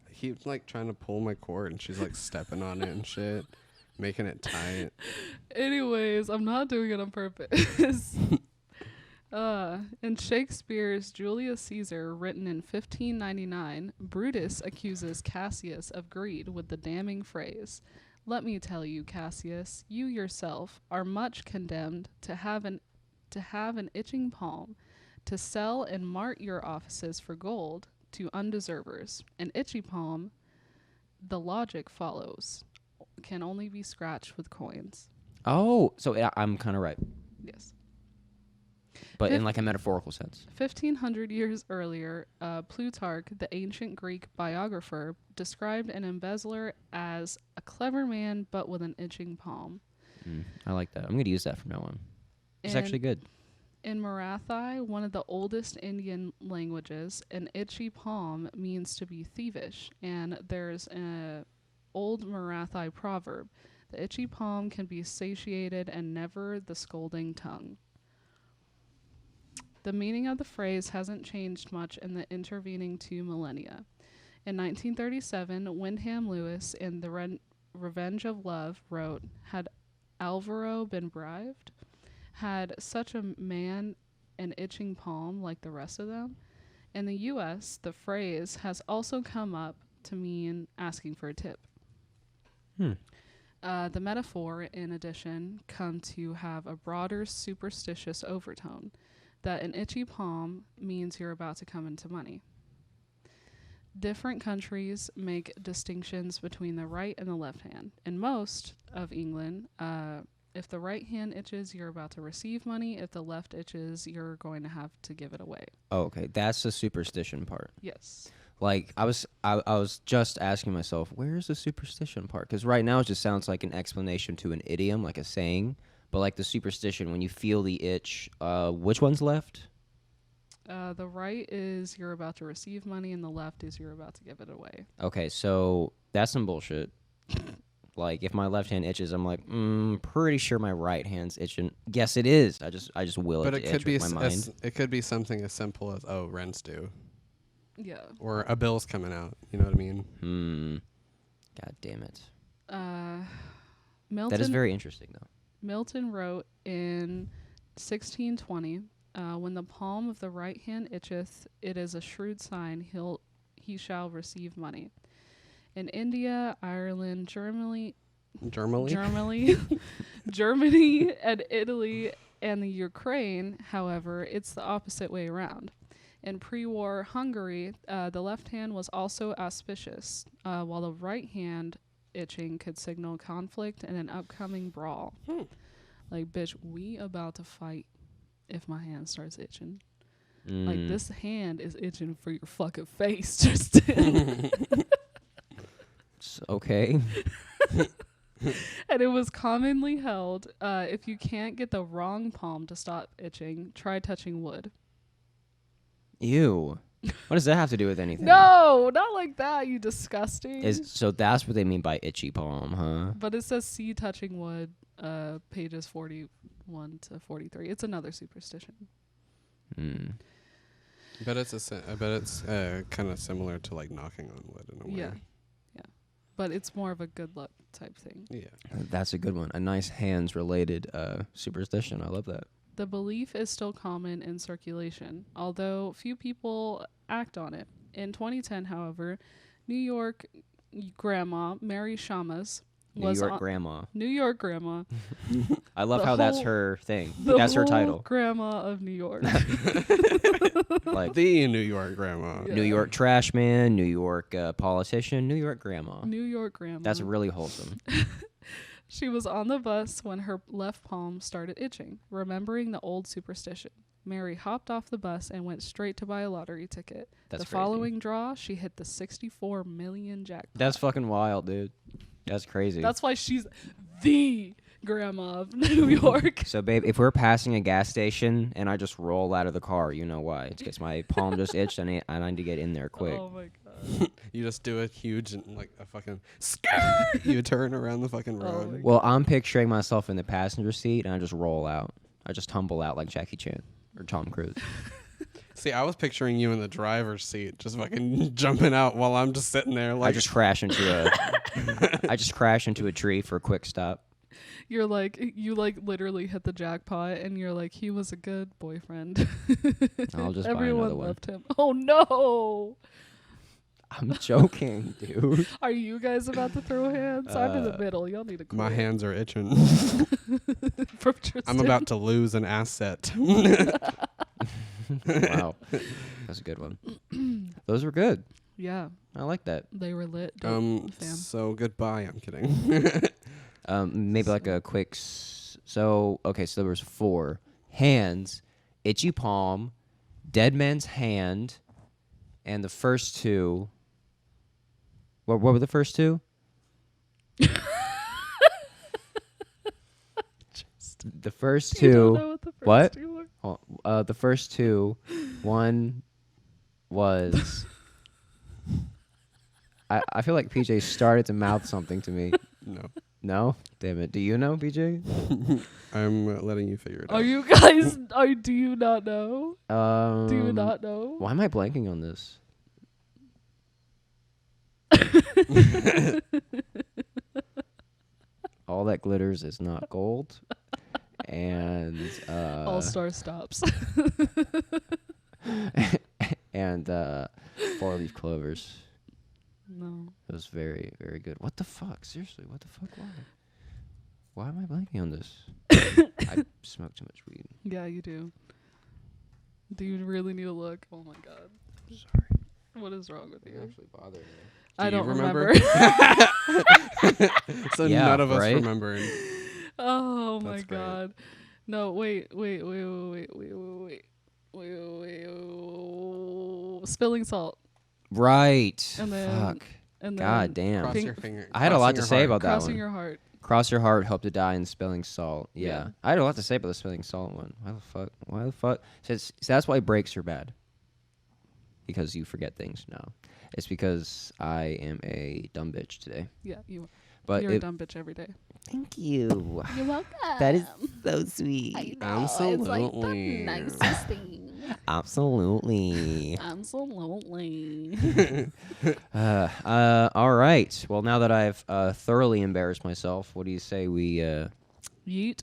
He's like trying to pull my cord, and she's like stepping on it and shit, making it tight. Anyways, I'm not doing it on purpose. In Shakespeare's Julius Caesar, written in 1599, Brutus accuses Cassius of greed with the damning phrase, "Let me tell you, Cassius, you yourself are much condemned to have an itching palm, to sell and mart your offices for gold to undeservers. An itchy palm, the logic follows, can only be scratched with coins." Oh, so I'm kind of right. Yes. But in a metaphorical sense. 1500 years earlier, Plutarch, the ancient Greek biographer, described an embezzler as a clever man but with an itching palm. I like that. I'm going to use that from now on. It's actually good. In Marathi, one of the oldest Indian languages, an itchy palm means to be thievish, and there's an old Marathi proverb The itchy palm can be satiated and never the scolding tongue. The meaning of the phrase hasn't changed much in the intervening 2 millennia. In 1937, Wyndham Lewis in The Revenge of Love wrote, "Had Alvaro been bribed? Had such a man an itching palm like the rest of them?" In the U.S., the phrase has also come up to mean asking for a tip. The metaphor, in addition, come to have a broader superstitious overtone, that an itchy palm means you're about to come into money. Different countries make distinctions between the right and the left hand. In most of England, if the right hand itches, you're about to receive money. If the left itches, you're going to have to give it away. Oh, okay. That's the superstition part. Yes. Like, I was just asking myself, where's the superstition part? Because right now it just sounds like an explanation to an idiom, like a saying. But like the superstition, when you feel the itch, which one's left? The right is you're about to receive money, and the left is you're about to give it away. Okay, so that's some bullshit. Like, if my left hand itches, I'm like, pretty sure my right hand's itching. Yes, it is. I just will it. But to itch with my mind. it could be something as simple as, oh, rent's due, Yeah. or a bill's coming out. You know what I mean? God damn it. Milton, That is very interesting, though. Milton wrote in 1620, "When the palm of the right hand itcheth, it is a shrewd sign he shall receive money." In India, Ireland, Germany, Germany, and Italy, and the Ukraine, however, it's the opposite way around. In pre-war Hungary, the left hand was also auspicious, while the right hand itching could signal conflict and an upcoming brawl. Like, bitch, we about to fight if my hand starts itching. Like, this hand is itching for your fucking face, Tristan. Okay. And it was commonly held, if you can't get the wrong palm to stop itching, try touching wood. Ew. What does that have to do with anything? No, not like that, you disgusting. So that's what they mean by itchy palm, huh? But it says see touching wood, pages 41 to 43. It's another superstition. But it's kind of similar to like knocking on wood in a way. Yeah. But it's more of a good luck type thing. Yeah. That's a good one. A nice hands-related superstition. I love that. The belief is still common in circulation, although few people act on it. In 2010, however, New York grandma Mary Shamas New York grandma. New York grandma. I love how that's her thing. The That's her whole title. Grandma of New York. Like The New York grandma. Yeah. New York trash man, New York politician, New York grandma. New York grandma. That's really wholesome. She was on the bus when her left palm started itching, remembering the old superstition. Mary hopped off the bus and went straight to buy a lottery ticket. That's the crazy. following draw, she hit the 64 million jackpot. That's fucking wild, dude. That's crazy. That's why she's the grandma of New York. So, babe, if we're passing a gas station and I just roll out of the car, you know why? It's because my palm just itched and I need to get in there quick. Oh my god. You just do a huge and like a fucking skirt. You turn around the fucking road. my Well, I'm picturing myself in the passenger seat and I just roll out. I just tumble out like Jackie Chan or Tom Cruise. See, I was picturing you in the driver's seat, just fucking jumping out while I'm just sitting there. Like I just crash into a tree for a quick stop. You're like, you like literally hit the jackpot and you're like, he was a good boyfriend. I'll just buy Everyone another one. loved him. Oh no. I'm joking, dude. Are you guys about to throw hands? I'm in the middle. Y'all need to quit. my hands are itching. From Tristan. I'm about to lose an asset. Wow. That's a good one. Those were good. Yeah, I like that. they were lit. Fam. So goodbye. I'm kidding. Maybe like a quick. So there was 4 hands, itchy palm, dead man's hand, and the first 2. What were the first 2? The first You don't 2. know what the first What? 2 were? The first 2. One was. I feel like PJ started to mouth something to me. No. No? Damn it. Do you know, BJ? I'm letting you figure it Are out. you guys? Do you not know? Do you not know? Why am I blanking on this? All that glitters is not gold. And All-Star stops. and four-leaf clovers. No. It was very, very good. What the fuck? Seriously, what the fuck? Why am I blanking on this? I smoke too much weed. Yeah, you do. Do you really need to look? Oh my god. Sorry. What is wrong with you? Actually bothered me. I Do you don't remember? remember. So Yeah, none of us right? remembered. Oh my That's great. god. No, wait. Spilling salt. Right. And then Fuck. and then God damn. Cross Pink- your finger. I had a lot crossing to your say heart. about that crossing one. your heart. Cross your heart, hope to die in spilling salt. Yeah. Yeah. I had a lot to say about the spilling salt one. Why the fuck? So that's why breaks are bad. Because you forget things. No. It's because I am a dumb bitch today. Yeah, you. But You're a dumb bitch every day. Thank you. You're welcome. That is so sweet. Absolutely. It's like the nicest thing. Absolutely. Absolutely. All right. Well, now that I've thoroughly embarrassed myself, what do you say we Yeet.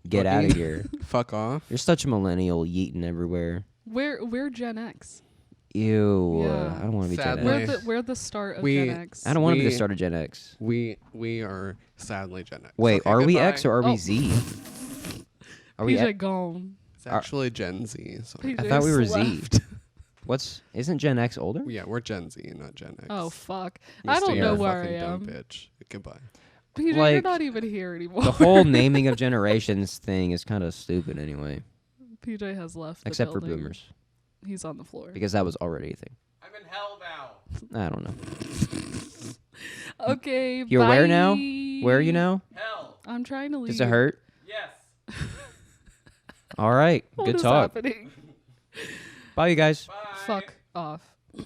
get out of Fucking- here? Fuck off. You're such a millennial, yeeting everywhere. We're Gen X. Ew. Yeah. I don't want to be Sadly. Gen X. We're the start of We- Gen X. I don't want to be the We- start of Gen X. We are sadly Gen X. Wait, Okay, are we goodbye. X or are Oh. we Z? Are we? PJ gone. It's actually Gen Z. So. PJ I thought we were left. Z. Isn't Gen X older? Yeah, we're Gen Z, not Gen X. Oh fuck! Misty, I don't you're know a where I fucking dumb am. bitch. Goodbye. PJ, you're Like, not even here anymore. The whole naming of generations thing is kind of stupid anyway, PJ has left. The except for building. boomers, He's on the floor. because that was already a thing. I'm in hell now. I don't know. Okay. You're where now? bye. Where are you now? Hell. I'm trying to leave. Does it hurt? Yes. All right. What Good is talk. happening? Bye, you guys. Fuck off.